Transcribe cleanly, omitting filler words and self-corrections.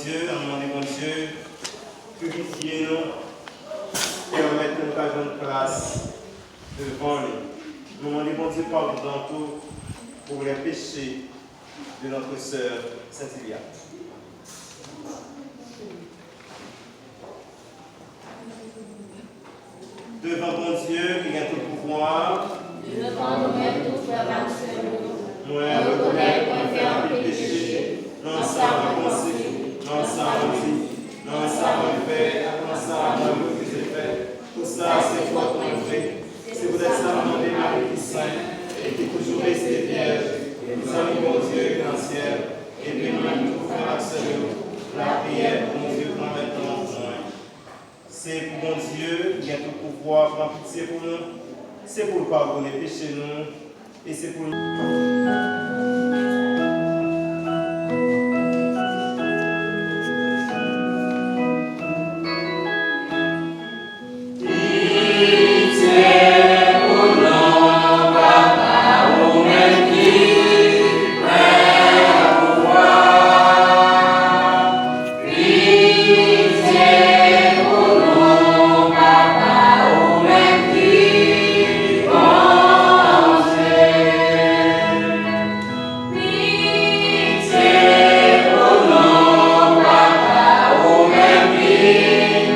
Dieu, en demandant bon Dieu, purifiez-nous, permettez-nous d'avoir une place devant lui. Nous demandons bon Dieu pardon tout pour les péchés de notre sœur Saint-Ilia. Devant bon Dieu qui a tout pouvoir, devant nous-mêmes tout faire sur nous, nous reconnaître qu'on fait un péché, non ça pensée, non ça dit, non ça fait, non ça refusé fait. Tout ça c'est votre fait. Si vous êtes ça, demandez Marie qui saint et qui toujours restez vierge, nous allons bon Dieu qui est dans le ciel, et puis nous tout faire accéder la prière pour mon Dieu prend maintenant besoin. C'est pour mon Dieu qui a tout pouvoir, prend pitié pour nous, c'est pour pardonner péché nous, et c'est pour nous.